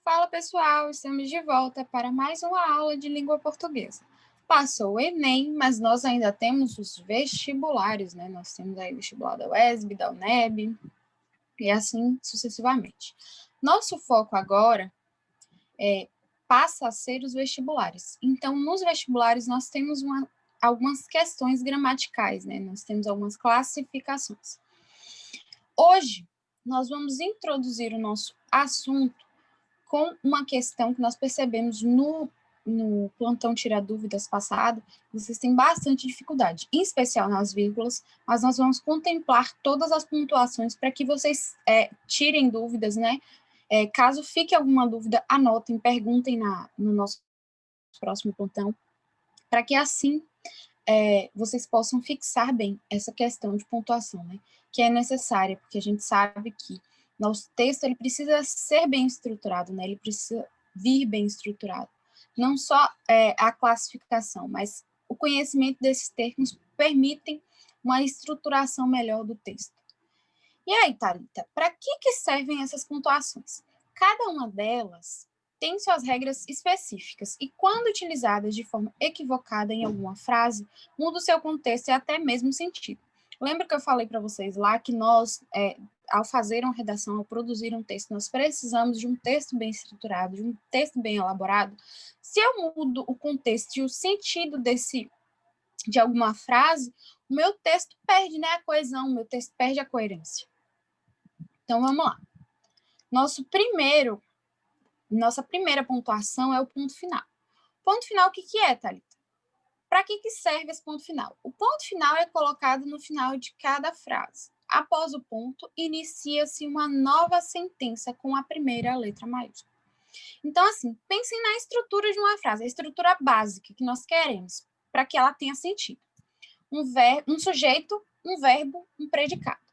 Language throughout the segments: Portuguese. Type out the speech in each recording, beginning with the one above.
Fala pessoal, estamos de volta para mais uma aula de língua portuguesa. Passou o Enem, mas nós ainda temos os vestibulares, né? Nós temos aí o vestibular da UESB, da UNEB e assim sucessivamente. Nosso foco agora passa a ser os vestibulares. Então, nos vestibulares nós temos algumas questões gramaticais, né? Nós temos algumas classificações. Hoje, nós vamos introduzir o nosso assunto com uma questão que nós percebemos no plantão Tira Dúvidas passado, vocês têm bastante dificuldade, em especial nas vírgulas, mas nós vamos contemplar todas as pontuações para que vocês tirem dúvidas, né? Caso fique alguma dúvida, anotem, perguntem no nosso próximo plantão, para que assim vocês possam fixar bem essa questão de pontuação, né? Que é necessária, porque a gente sabe que nosso texto ele precisa ser bem estruturado, né? Ele precisa vir bem estruturado. Não só a classificação, mas o conhecimento desses termos permitem uma estruturação melhor do texto. E aí, Thalita, para que servem essas pontuações? Cada uma delas tem suas regras específicas e, quando utilizadas de forma equivocada em alguma frase, muda o seu contexto e até mesmo o sentido. Lembra que eu falei para vocês lá que nós, ao fazer uma redação, ao produzir um texto, nós precisamos de um texto bem estruturado, de um texto bem elaborado? Se eu mudo o contexto e o sentido de alguma frase, o meu texto perde, né, a coesão, o meu texto perde a coerência. Então, vamos lá. Nossa primeira pontuação é o ponto final. Ponto final, o que é, Thalita? Para que serve esse ponto final? O ponto final é colocado no final de cada frase. Após o ponto, inicia-se uma nova sentença com a primeira letra maiúscula. Então, assim, pensem na estrutura de uma frase, a estrutura básica que nós queremos, para que ela tenha sentido. Um sujeito, um verbo, um predicado.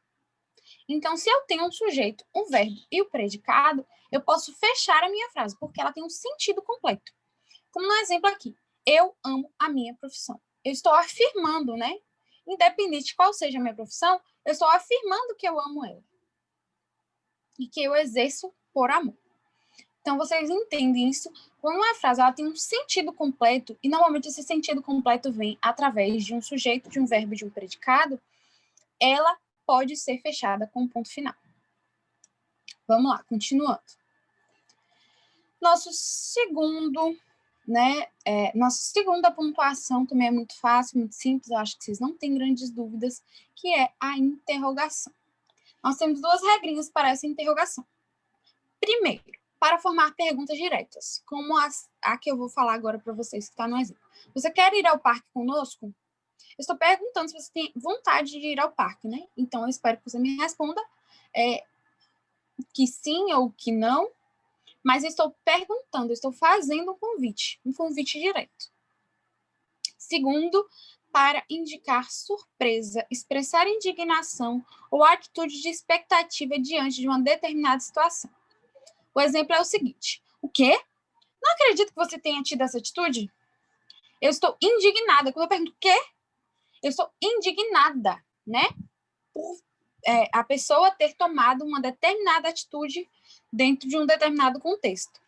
Então, se eu tenho um sujeito, um verbo e o predicado, eu posso fechar a minha frase, porque ela tem um sentido completo. Como no exemplo aqui, eu amo a minha profissão. Eu estou afirmando, né? Independente de qual seja a minha profissão, eu estou afirmando que eu amo ela. E que eu exerço por amor. Então, vocês entendem isso? Quando uma frase ela tem um sentido completo, e normalmente esse sentido completo vem através de um sujeito, de um verbo e de um predicado, ela pode ser fechada com um ponto final. Vamos lá, continuando. Nossa segunda pontuação também é muito fácil, muito simples, eu acho que vocês não têm grandes dúvidas, que é a interrogação. Nós temos duas regrinhas para essa interrogação. Primeiro, para formar perguntas diretas, como a que eu vou falar agora para vocês, que está no exemplo. Você quer ir ao parque conosco? Eu estou perguntando se você tem vontade de ir ao parque, né? Então, eu espero que você me responda que sim ou que não, mas eu estou perguntando, estou fazendo um convite direto. Segundo, para indicar surpresa, expressar indignação ou atitude de expectativa diante de uma determinada situação. O exemplo é o seguinte: o quê? Não acredito que você tenha tido essa atitude? Eu estou indignada. Quando eu pergunto o quê? Eu estou indignada, né? Por a pessoa ter tomado uma determinada atitude dentro de um determinado contexto.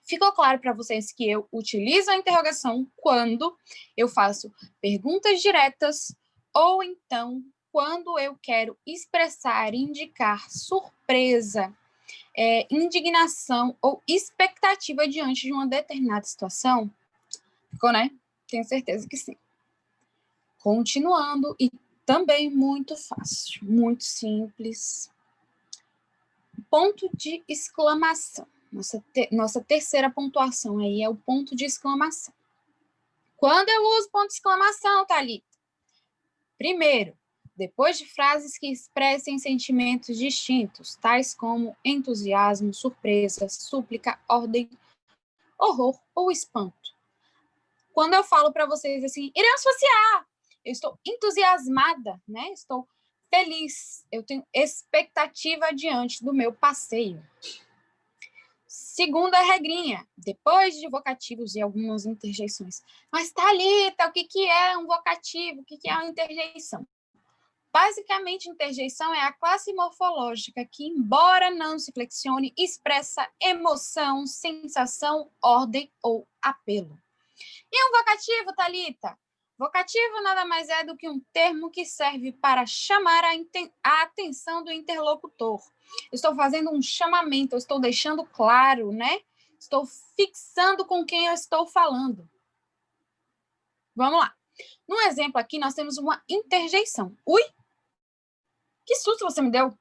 Ficou claro para vocês que eu utilizo a interrogação quando eu faço perguntas diretas ou então quando eu quero expressar, indicar surpresa, indignação ou expectativa diante de uma determinada situação? Ficou, né? Tenho certeza que sim. Continuando, e também muito fácil, muito simples. Ponto de exclamação. Nossa terceira pontuação aí é o ponto de exclamação. Quando eu uso ponto de exclamação, Thalita? Primeiro, depois de frases que expressem sentimentos distintos, tais como entusiasmo, surpresa, súplica, ordem, horror ou espanto. Quando eu falo para vocês assim, iremos passear, eu estou entusiasmada, né? Estou feliz, eu tenho expectativa diante do meu passeio. Segunda regrinha, depois de vocativos e algumas interjeições. Mas, Thalita, o que é um vocativo? O que é uma interjeição? Basicamente, interjeição é a classe morfológica que, embora não se flexione, expressa emoção, sensação, ordem ou apelo. E um vocativo, Thalita? Vocativo nada mais é do que um termo que serve para chamar a atenção do interlocutor. Eu estou fazendo um chamamento, eu estou deixando claro, né? Estou fixando com quem eu estou falando. Vamos lá. No exemplo aqui, nós temos uma interjeição. Ui! Que susto você me deu?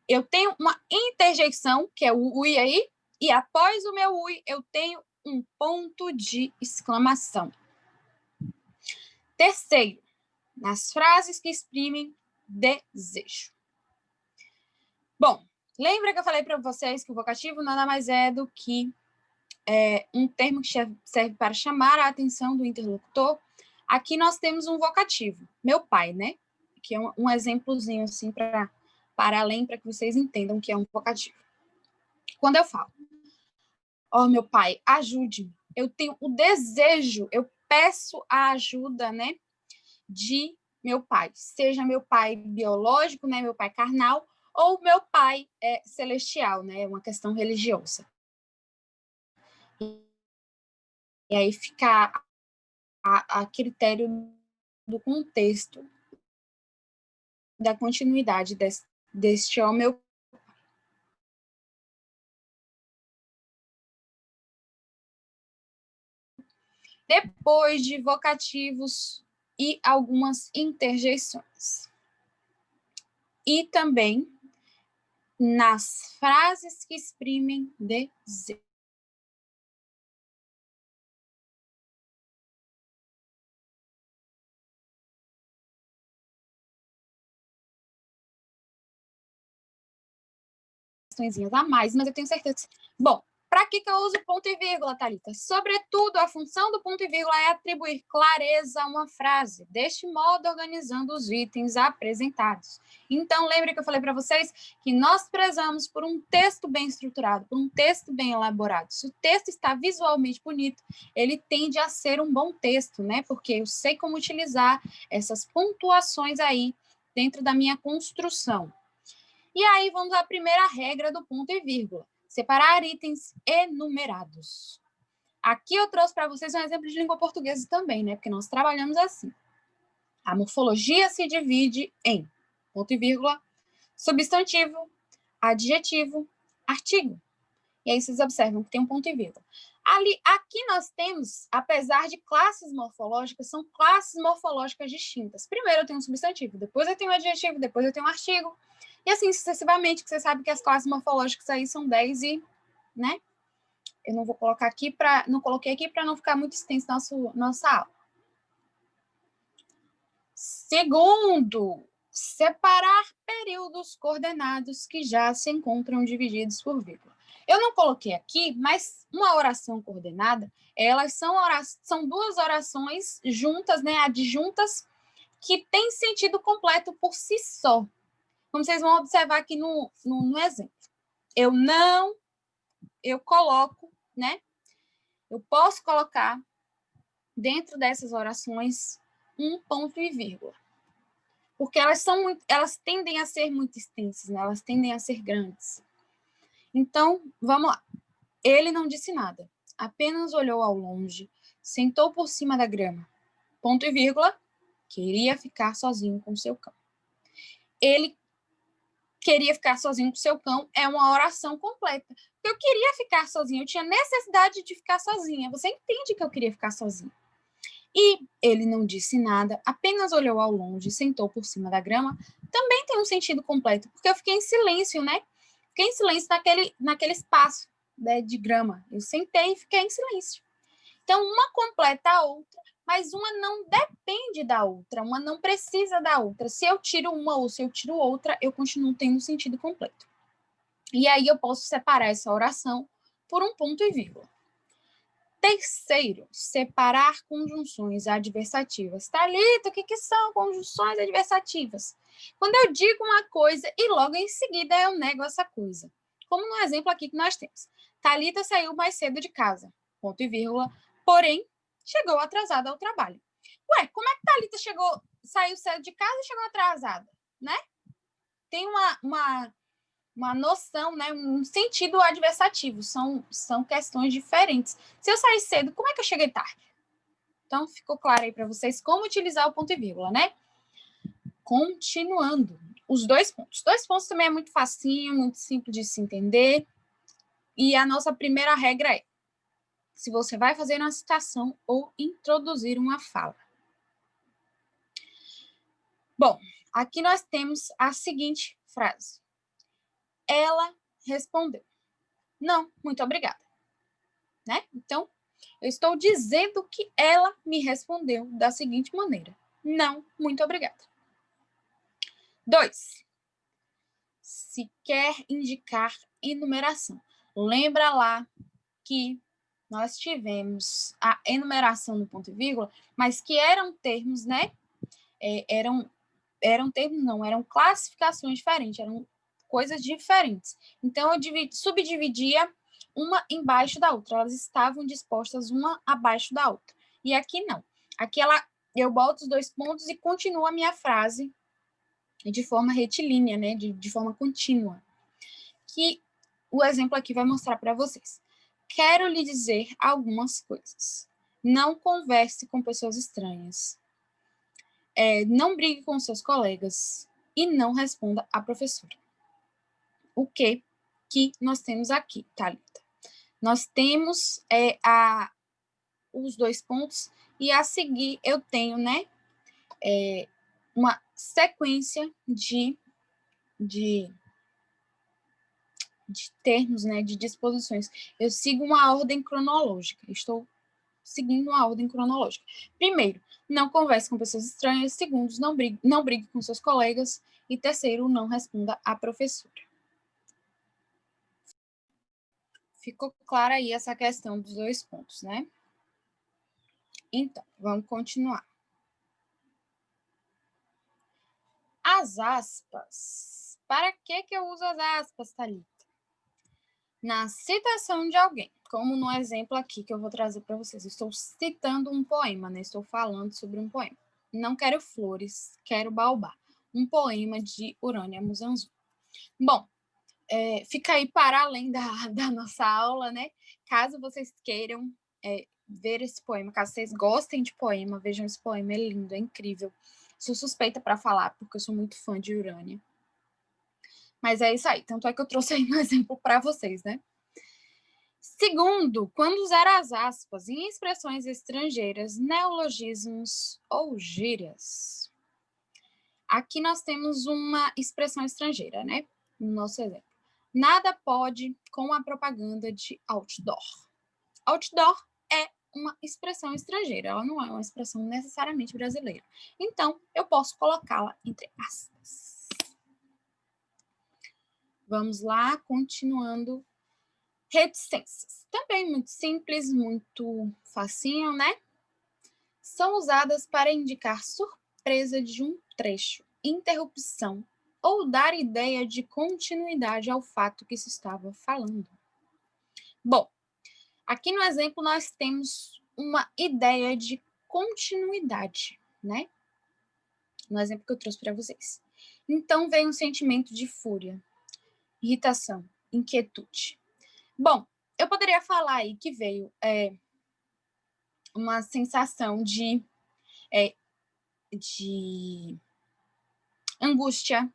Eu tenho uma interjeição, que é o ui aí, e após o meu ui, eu tenho um ponto de exclamação. Terceiro, nas frases que exprimem desejo. Bom, lembra que eu falei para vocês que o vocativo nada mais é do que um termo que serve para chamar a atenção do interlocutor? Aqui nós temos um vocativo, meu pai, né? Que é um exemplozinho assim para além, para que vocês entendam que é um vocativo. Quando eu falo, ó, meu pai, ajude-me, eu tenho o desejo, eu peço a ajuda, né, de meu pai, seja meu pai biológico, né, meu pai carnal, ou meu pai celestial, né, uma questão religiosa. E aí fica a critério do contexto, da continuidade deste ó meu. Depois de vocativos e algumas interjeições. E também nas frases que exprimem desejo. A mais, mas eu tenho certeza que... Bom, para que eu uso ponto e vírgula, Thalita? Sobretudo, a função do ponto e vírgula é atribuir clareza a uma frase, deste modo organizando os itens apresentados. Então, lembre que eu falei para vocês que nós prezamos por um texto bem estruturado, por um texto bem elaborado. Se o texto está visualmente bonito, ele tende a ser um bom texto, né? Porque eu sei como utilizar essas pontuações aí dentro da minha construção. E aí, vamos à primeira regra do ponto e vírgula. Separar itens enumerados. Aqui eu trouxe para vocês um exemplo de língua portuguesa também, né? Porque nós trabalhamos assim. A morfologia se divide em ponto e vírgula, substantivo, adjetivo, artigo. E aí vocês observam que tem um ponto e vírgula. Aqui nós temos, apesar de classes morfológicas, são classes morfológicas distintas. Primeiro eu tenho um substantivo, depois eu tenho um adjetivo, depois eu tenho um artigo. E assim sucessivamente, que você sabe que as classes morfológicas aí são 10 e, né? Eu não vou colocar aqui não coloquei aqui para não ficar muito extenso nossa aula. Segundo, separar períodos coordenados que já se encontram divididos por vírgula. Eu não coloquei aqui, mas uma oração coordenada, elas são duas orações juntas, né, adjuntas, que têm sentido completo por si só. Como vocês vão observar aqui no exemplo. Eu coloco, né? Eu posso colocar dentro dessas orações um ponto e vírgula. Porque elas tendem a ser muito extensas, né? Elas tendem a ser grandes. Então, vamos lá. Ele não disse nada, apenas olhou ao longe, sentou por cima da grama. Ponto e vírgula, queria ficar sozinho com seu cão. Ele queria ficar sozinho com seu cão é uma oração completa. Eu queria ficar sozinha, eu tinha necessidade de ficar sozinha. Você entende que eu queria ficar sozinha. E ele não disse nada, apenas olhou ao longe, sentou por cima da grama. Também tem um sentido completo, porque eu fiquei em silêncio, né? Fiquei em silêncio naquele espaço, né, de grama. Eu sentei e fiquei em silêncio. Então, uma completa a outra, mas uma não depende da outra, uma não precisa da outra. Se eu tiro uma ou se eu tiro outra, eu continuo tendo sentido completo. E aí eu posso separar essa oração por um ponto e vírgula. Terceiro, separar conjunções adversativas. Thalita, o que são conjunções adversativas? Quando eu digo uma coisa e logo em seguida eu nego essa coisa. Como no exemplo aqui que nós temos. Thalita saiu mais cedo de casa, ponto e vírgula, porém chegou atrasada ao trabalho. Ué, como é que Thalita chegou saiu cedo de casa e chegou atrasada, né? Tem uma noção, né? Um sentido adversativo. São questões diferentes. Se eu sair cedo, como é que eu cheguei tarde? Então, ficou claro aí para vocês como utilizar o ponto e vírgula, né? Continuando. Os dois pontos. Dois pontos também é muito facinho, muito simples de se entender. E a nossa primeira regra é: se você vai fazer uma citação ou introduzir uma fala. Bom, aqui nós temos a seguinte frase. Ela respondeu: não, muito obrigada. Né? Então, eu estou dizendo que ela me respondeu da seguinte maneira: não, muito obrigada. 2. Se quer indicar enumeração. Lembra lá que nós tivemos a enumeração no ponto e vírgula, mas que eram termos, né? Eram termos, não, eram classificações diferentes, eram coisas diferentes. Então, eu subdividia uma embaixo da outra, elas estavam dispostas uma abaixo da outra. E aqui não. Aqui eu boto os dois pontos e continuo a minha frase de forma retilínea, né? De forma contínua. Que o exemplo aqui vai mostrar para vocês. Quero lhe dizer algumas coisas. Não converse com pessoas estranhas. Não brigue com seus colegas e não responda à professora. O que nós temos aqui, Thalita? Nós temos os dois pontos e a seguir eu tenho, né, uma sequência de termos, né, de disposições. Eu sigo uma ordem cronológica. Estou seguindo uma ordem cronológica. Primeiro, não converse com pessoas estranhas. Segundo, não brigue com seus colegas. E terceiro, não responda à professora. Ficou clara aí essa questão dos dois pontos, né? Então, vamos continuar. As aspas. Para que eu uso as aspas, Thalita? Na citação de alguém, como no exemplo aqui que eu vou trazer para vocês. Estou citando um poema, né? Estou falando sobre um poema. Não quero flores, quero baobá. Um poema de Urânia Muzanzu. Bom, fica aí para além da nossa aula, né? Caso vocês queiram ver esse poema, caso vocês gostem de poema, vejam esse poema, é lindo, é incrível. Sou suspeita para falar, porque eu sou muito fã de Urânia. Mas é isso aí, tanto é que eu trouxe aí um exemplo para vocês, né? Segundo, quando usar as aspas em expressões estrangeiras, neologismos ou gírias. Aqui nós temos uma expressão estrangeira, né? No nosso exemplo. Nada pode com a propaganda de outdoor. Outdoor é uma expressão estrangeira, ela não é uma expressão necessariamente brasileira. Então, eu posso colocá-la entre aspas. Vamos lá, continuando. Reticências. Também muito simples, muito facinho, né? São usadas para indicar surpresa de um trecho, interrupção ou dar ideia de continuidade ao fato que se estava falando. Bom, aqui no exemplo nós temos uma ideia de continuidade, né? No exemplo que eu trouxe para vocês. Então vem um sentimento de fúria, irritação, inquietude. Bom, eu poderia falar aí que veio uma sensação de angústia,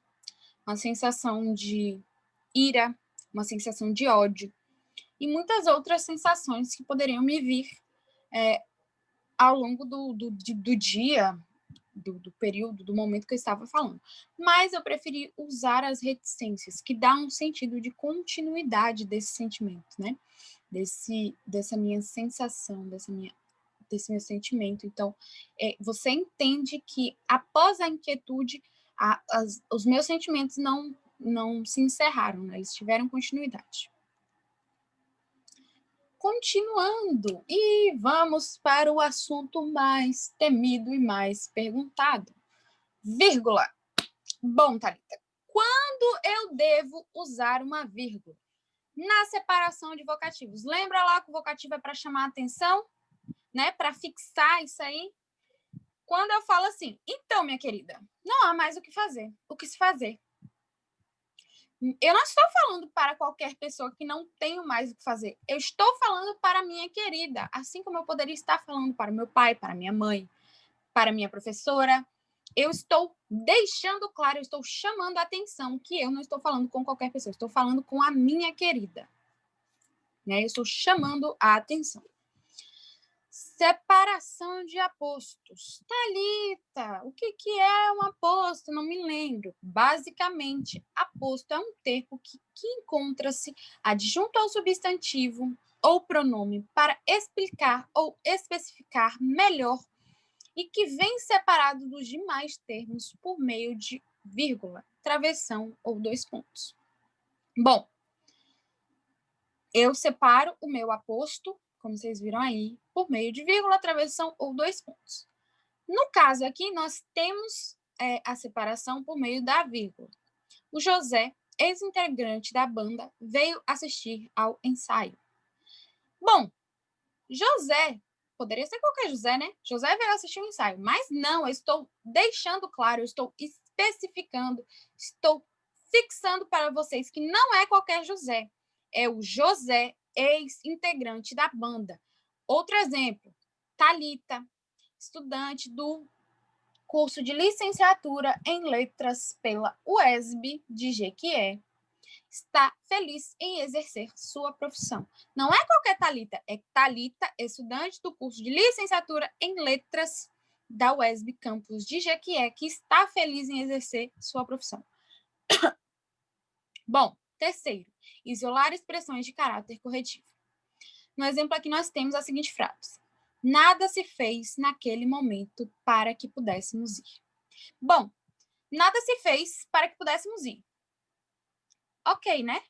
uma sensação de ira, uma sensação de ódio e muitas outras sensações que poderiam me vir ao longo do dia, do período, do momento que eu estava falando. Mas eu preferi usar as reticências, que dá um sentido de continuidade desse sentimento, né? Dessa minha sensação, desse meu sentimento. Então, você entende que após a inquietude, os meus sentimentos não se encerraram, né? Eles tiveram continuidade. Continuando, e vamos para o assunto mais temido e mais perguntado. Vírgula. Bom, Thalita, quando eu devo usar uma vírgula? Na separação de vocativos. Lembra lá que o vocativo é para chamar a atenção? Né? Para fixar isso aí? quando eu falo assim, então, minha querida, não há mais o que fazer, o que se fazer. Eu não estou falando para qualquer pessoa que não tenho mais o que fazer. Eu estou falando para minha querida, assim como eu poderia estar falando para meu pai, para minha mãe, para minha professora. Eu estou deixando claro, eu estou chamando a atenção que eu não estou falando com qualquer pessoa, estou falando com a minha querida. Né? Eu estou chamando a atenção. Separação de apostos. Thalita, o que é um aposto? Não me lembro. Basicamente, aposto é um termo que encontra-se adjunto ao substantivo ou pronome para explicar ou especificar melhor e que vem separado dos demais termos por meio de vírgula, travessão ou dois pontos. Bom, eu separo o meu aposto, como vocês viram aí, por meio de vírgula, travessão ou dois pontos. No caso aqui, nós temos a separação por meio da vírgula. O José, ex-integrante da banda, veio assistir ao ensaio. Bom, José, poderia ser qualquer José, né? José veio assistir o ensaio, mas não, eu estou deixando claro, eu estou especificando, estou fixando para vocês que não é qualquer José, é o José, ex-integrante da banda. Outro exemplo, Thalita, estudante do curso de licenciatura em letras pela UESB de Jequié, está feliz em exercer sua profissão. Não é qualquer Thalita, é Thalita, estudante do curso de licenciatura em letras da UESB Campus de Jequié, que está feliz em exercer sua profissão. Bom, terceiro, isolar expressões de caráter corretivo. No exemplo aqui nós temos a seguinte frase: nada se fez naquele momento para que pudéssemos ir. Bom, nada se fez para que pudéssemos ir. Ok, né?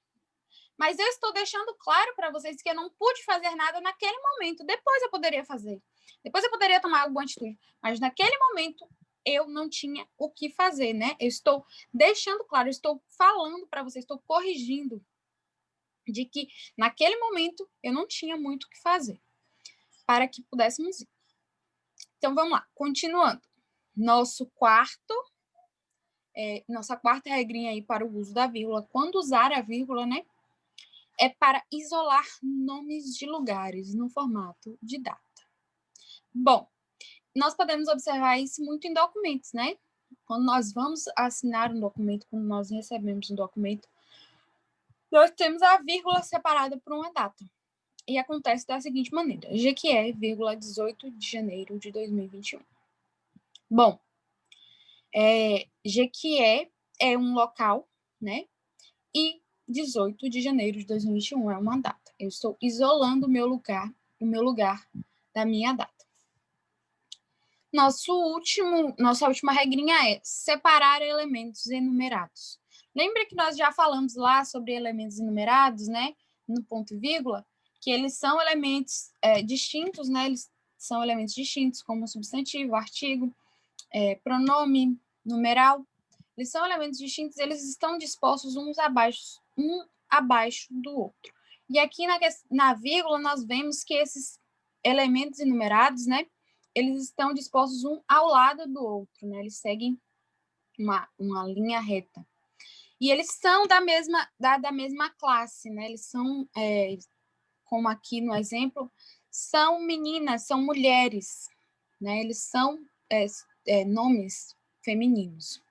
Mas eu estou deixando claro para vocês que eu não pude fazer nada naquele momento. Depois eu poderia fazer. Depois eu poderia tomar alguma atitude. Mas naquele momento eu não tinha o que fazer, né? Eu estou deixando claro, eu estou falando para vocês, estou corrigindo de que naquele momento eu não tinha muito o que fazer para que pudéssemos ir. Então vamos lá, continuando. Nossa quarta regrinha aí para o uso da vírgula, quando usar a vírgula, né? É para isolar nomes de lugares no formato de data. Bom, nós podemos observar isso muito em documentos, né? Quando nós vamos assinar um documento, quando nós recebemos um documento, nós temos a vírgula separada por uma data. E acontece da seguinte maneira: Jequié, 18 de janeiro de 2021. Bom, Jequié é um local, né? E 18 de janeiro de 2021 é uma data. Eu estou isolando o meu lugar da minha data. Nossa última regrinha é separar elementos enumerados. Lembra que nós já falamos lá sobre elementos enumerados, né? No ponto e vírgula, que eles são elementos distintos, né? Eles são elementos distintos, como substantivo, artigo, pronome, numeral. Eles são elementos distintos, eles estão dispostos um abaixo do outro. E aqui na vírgula nós vemos que esses elementos enumerados, né, eles estão dispostos um ao lado do outro, né, eles seguem uma linha reta. E eles são da mesma classe, né, eles são, como aqui no exemplo, são meninas, são mulheres, né, eles são nomes femininos.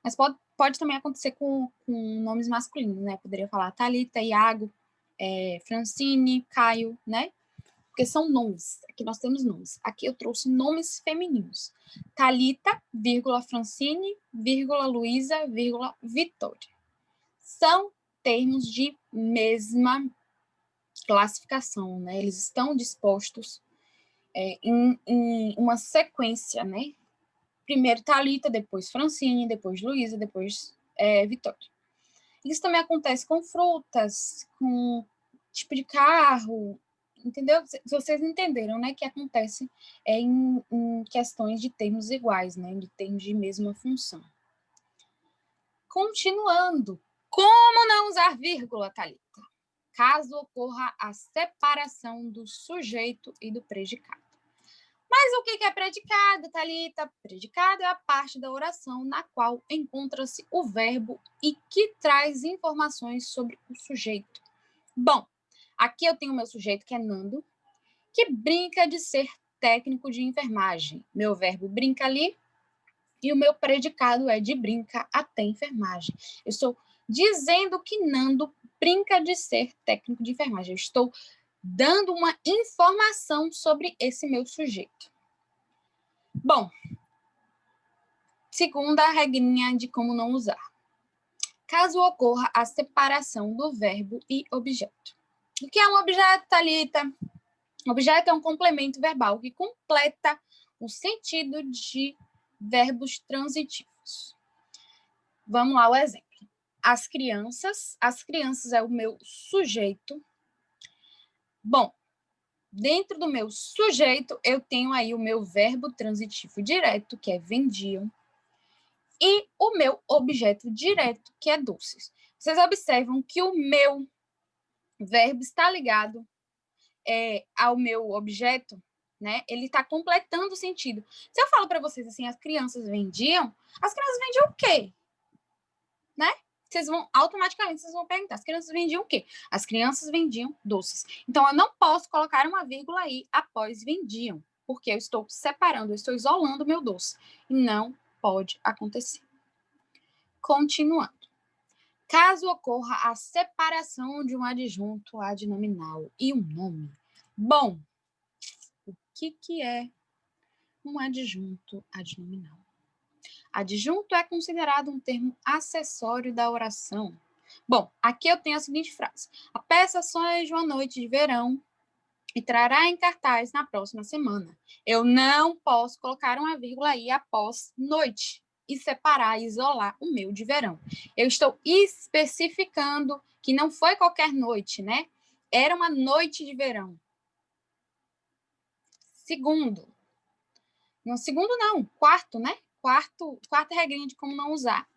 Mas pode também acontecer com nomes masculinos, né? Poderia falar Thalita, Iago, Francine, Caio, né? Porque são nomes. Aqui nós temos nomes. Aqui eu trouxe nomes femininos. Thalita, vírgula, Francine, vírgula, Luísa, vírgula, Vitória. São termos de mesma classificação, né? Eles estão dispostos em uma sequência, né? Primeiro Thalita, depois Francine, depois Luísa, depois Vitória. Isso também acontece com frutas, com tipo de carro, entendeu? Vocês entenderam, né? Que acontece em questões de termos iguais, né? De termos de mesma função. Continuando. Como não usar vírgula, Thalita? Caso ocorra a separação do sujeito e do predicado. Mas o que é predicado, Thalita? Predicado é a parte da oração na qual encontra-se o verbo e que traz informações sobre o sujeito. Bom, aqui eu tenho o meu sujeito, que é Nando, que brinca de ser técnico de enfermagem. Meu verbo brinca ali e o meu predicado é de brinca até enfermagem. Eu estou dizendo que Nando brinca de ser técnico de enfermagem. Eu estou dando uma informação sobre esse meu sujeito. Bom, segunda regrinha de como não usar. Caso ocorra a separação do verbo e objeto. O que é um objeto, Thalita? Objeto é um complemento verbal que completa o sentido de verbos transitivos. Vamos lá o exemplo. As crianças é o meu sujeito. Bom, dentro do meu sujeito, eu tenho aí o meu verbo transitivo direto, que é vendiam, e o meu objeto direto, que é doces. Vocês observam que o meu verbo está ligado ao meu objeto, né? Ele está completando o sentido. Se eu falo para vocês assim, as crianças vendiam o quê? Né? Automaticamente vocês vão perguntar, as crianças vendiam o quê? As crianças vendiam doces. Então, eu não posso colocar uma vírgula aí após vendiam, porque eu estou separando, eu estou isolando o meu doce. E não pode acontecer. Continuando. Caso ocorra a separação de um adjunto adnominal e um nome. Bom, o que é um adjunto adnominal? Adjunto é considerado um termo acessório da oração. Bom, aqui eu tenho a seguinte frase. A peça sonha de uma noite de verão e trará em cartaz na próxima semana. Eu não posso colocar uma vírgula aí após noite e separar, isolar o meu de verão. Eu estou especificando que não foi qualquer noite, né? Era uma noite de verão. Quarto, né? Quarta regrinha de como não usar.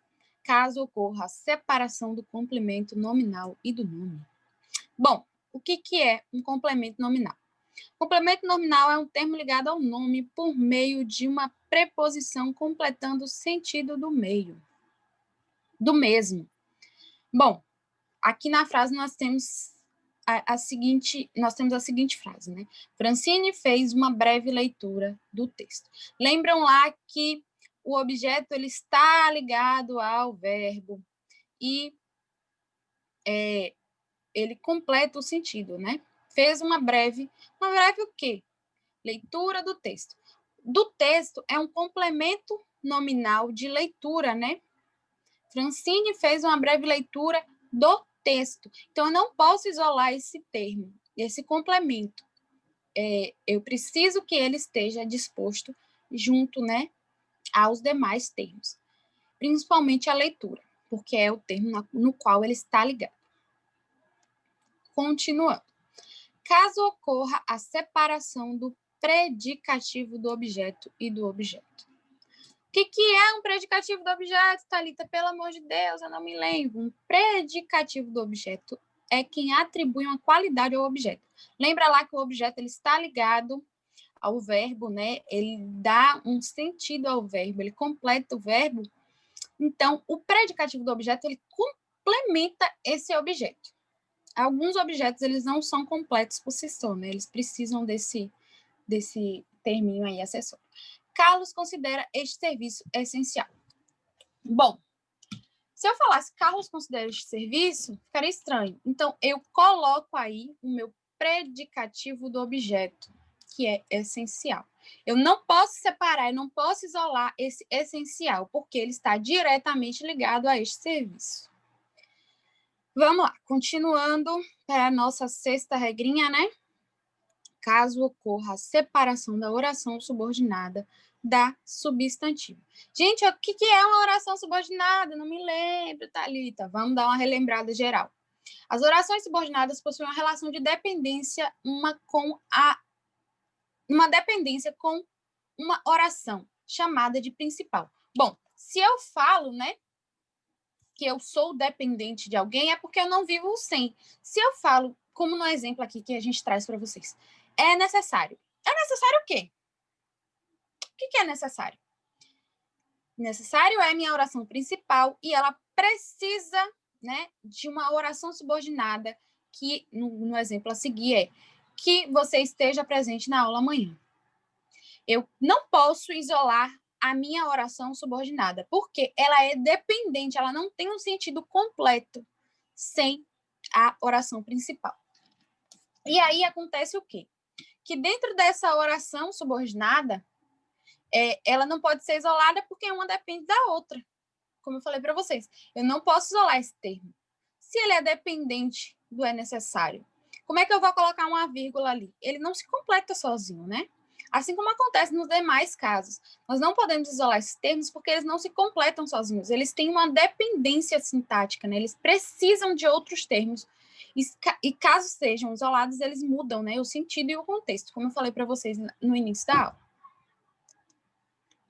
Caso ocorra a separação do complemento nominal e do nome. Bom, o que é um complemento nominal? Complemento nominal é um termo ligado ao nome por meio de uma preposição completando o sentido do mesmo. Bom, aqui na frase nós temos a seguinte frase, né? Francine fez uma breve leitura do texto. Lembram lá que o objeto ele está ligado ao verbo e ele completa o sentido, né? Fez uma breve o quê? Leitura do texto. Do texto é um complemento nominal de leitura, né? Francine fez uma breve leitura do texto. Então, eu não posso isolar esse termo, esse complemento. Eu preciso que ele esteja disposto junto, né, aos demais termos. Principalmente a leitura, porque é o termo no qual ele está ligado. Continuando. Caso ocorra a separação do predicativo do objeto e do objeto. O que é um predicativo do objeto, Thalita? Pelo amor de Deus, eu não me lembro. Um predicativo do objeto é quem atribui uma qualidade ao objeto. Lembra lá que o objeto ele está ligado ao verbo, né? Ele dá um sentido ao verbo, ele completa o verbo. Então, o predicativo do objeto, ele complementa esse objeto. Alguns objetos, eles não são completos por si só, né? Eles precisam desse terminho aí acessório. Carlos considera este serviço essencial. Bom, se eu falasse Carlos considera este serviço, ficaria estranho. Então, eu coloco aí o meu predicativo do objeto, que é essencial. Eu não posso separar, eu não posso isolar esse essencial, porque ele está diretamente ligado a este serviço. Vamos lá, continuando para a nossa sexta regrinha, né? Caso ocorra a separação da oração subordinada da substantiva. Gente, o que é uma oração subordinada? Não me lembro, Thalita. Vamos dar uma relembrada geral. As orações subordinadas possuem uma relação de dependência uma dependência com uma oração chamada de principal. Bom, se eu falo, né, que eu sou dependente de alguém, é porque eu não vivo sem. Se eu falo, como no exemplo aqui que a gente traz para vocês, é necessário. É necessário o quê? O que é necessário? Necessário é a minha oração principal e ela precisa, né, de uma oração subordinada que, no exemplo a seguir, é que você esteja presente na aula amanhã. Eu não posso isolar a minha oração subordinada, porque ela é dependente, ela não tem um sentido completo sem a oração principal. E aí acontece o quê? Que dentro dessa oração subordinada, ela não pode ser isolada porque uma depende da outra. Como eu falei para vocês, eu não posso isolar esse termo. Se ele é dependente do é necessário, como é que eu vou colocar uma vírgula ali? Ele não se completa sozinho, né? Assim como acontece nos demais casos. Nós não podemos isolar esses termos porque eles não se completam sozinhos. Eles têm uma dependência sintática, né? Eles precisam de outros termos. E caso sejam isolados, eles mudam, né? O sentido e o contexto, como eu falei para vocês no início da aula.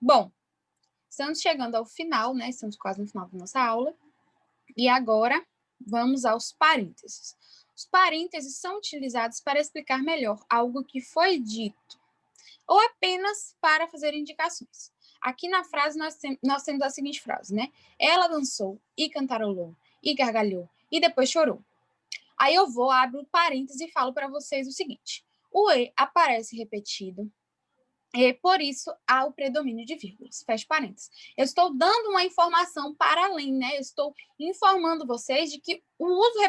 Bom, estamos chegando ao final, né? Estamos quase no final da nossa aula. E agora, vamos aos parênteses. Os parênteses são utilizados para explicar melhor algo que foi dito, ou apenas para fazer indicações. Aqui na frase, nós temos a seguinte frase, né? Ela dançou e cantarolou e gargalhou e depois chorou. Aí eu vou, abro o parênteses e falo para vocês o seguinte. O E aparece repetido, e por isso há o predomínio de vírgulas. Fecha parênteses. Eu estou dando uma informação para além, né? Eu estou informando vocês de que o uso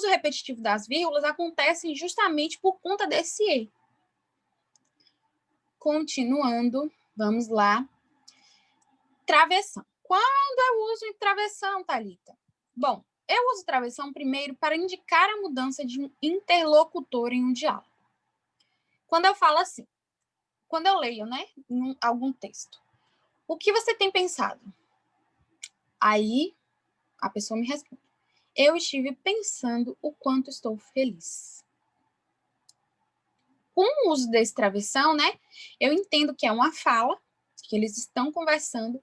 repetitivo das vírgulas acontece justamente por conta desse E. Continuando, vamos lá. Travessão. Quando eu uso travessão, Thalita? Bom, eu uso travessão primeiro para indicar a mudança de um interlocutor em um diálogo. Quando eu falo assim, quando eu leio, né, em algum texto, o que você tem pensado? Aí, a pessoa me responde, eu estive pensando o quanto estou feliz. Com o uso desse travessão, né, eu entendo que é uma fala, que eles estão conversando,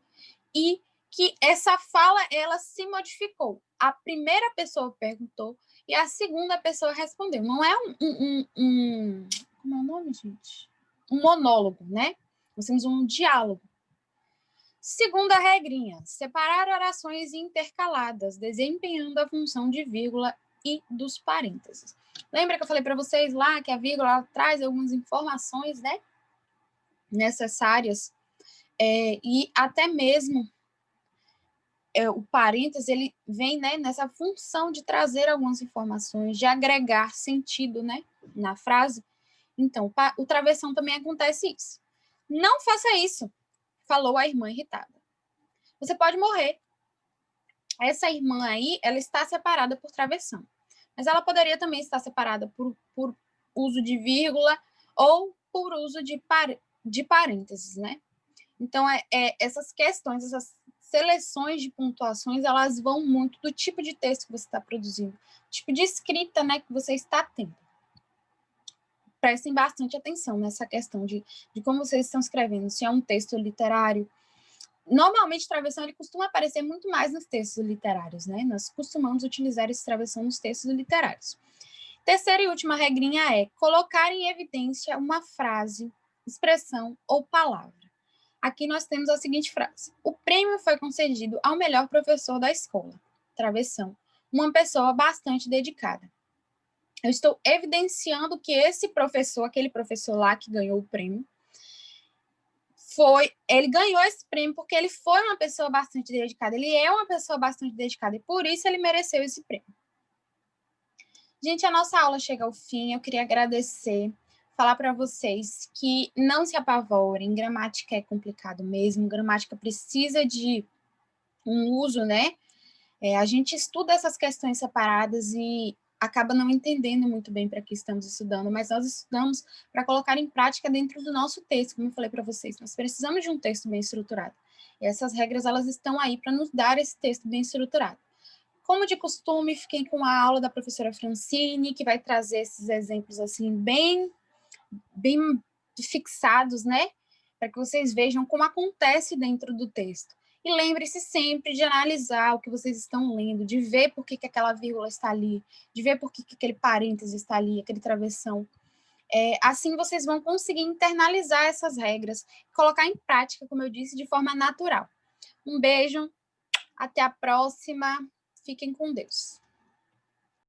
e que essa fala, ela se modificou. A primeira pessoa perguntou e a segunda pessoa respondeu. Não é como é o nome, gente? Um monólogo, né? Nós temos um diálogo. Segunda regrinha, separar orações intercaladas, desempenhando a função de vírgula e dos parênteses. Lembra que eu falei para vocês lá que a vírgula traz algumas informações, né, necessárias, e até mesmo o parênteses, ele vem, né, nessa função de trazer algumas informações, de agregar sentido, né, na frase. Então, o travessão também acontece isso. Não faça isso, falou a irmã irritada. Você pode morrer. Essa irmã aí, ela está separada por travessão. Mas ela poderia também estar separada por uso de vírgula ou por uso de parênteses, né? Então, essas questões, essas seleções de pontuações, elas vão muito do tipo de texto que você está produzindo, tipo de escrita, né, que você está tendo. Prestem bastante atenção nessa questão de como vocês estão escrevendo, se é um texto literário. Normalmente, travessão ele costuma aparecer muito mais nos textos literários, né? Nós costumamos utilizar esse travessão nos textos literários. Terceira e última regrinha é colocar em evidência uma frase, expressão ou palavra. Aqui nós temos a seguinte frase. O prêmio foi concedido ao melhor professor da escola. Travessão. Uma pessoa bastante dedicada. Eu estou evidenciando que esse professor, aquele professor lá que ganhou o prêmio, ele ganhou esse prêmio porque ele foi uma pessoa bastante dedicada. Ele é uma pessoa bastante dedicada e por isso ele mereceu esse prêmio. Gente, a nossa aula chega ao fim. Eu queria agradecer, falar para vocês que não se apavorem. Gramática é complicado mesmo. Gramática precisa de um uso, né? A gente estuda essas questões separadas e acaba não entendendo muito bem para que estamos estudando, mas nós estudamos para colocar em prática dentro do nosso texto, como eu falei para vocês. Nós precisamos de um texto bem estruturado. E essas regras, elas estão aí para nos dar esse texto bem estruturado. Como de costume, fiquei com a aula da professora Francine, que vai trazer esses exemplos assim bem fixados, né? Para que vocês vejam como acontece dentro do texto. E lembre-se sempre de analisar o que vocês estão lendo, de ver por que aquela vírgula está ali, de ver por que aquele parêntese está ali, aquele travessão. Assim vocês vão conseguir internalizar essas regras, colocar em prática, como eu disse, de forma natural. Um beijo, até a próxima, fiquem com Deus.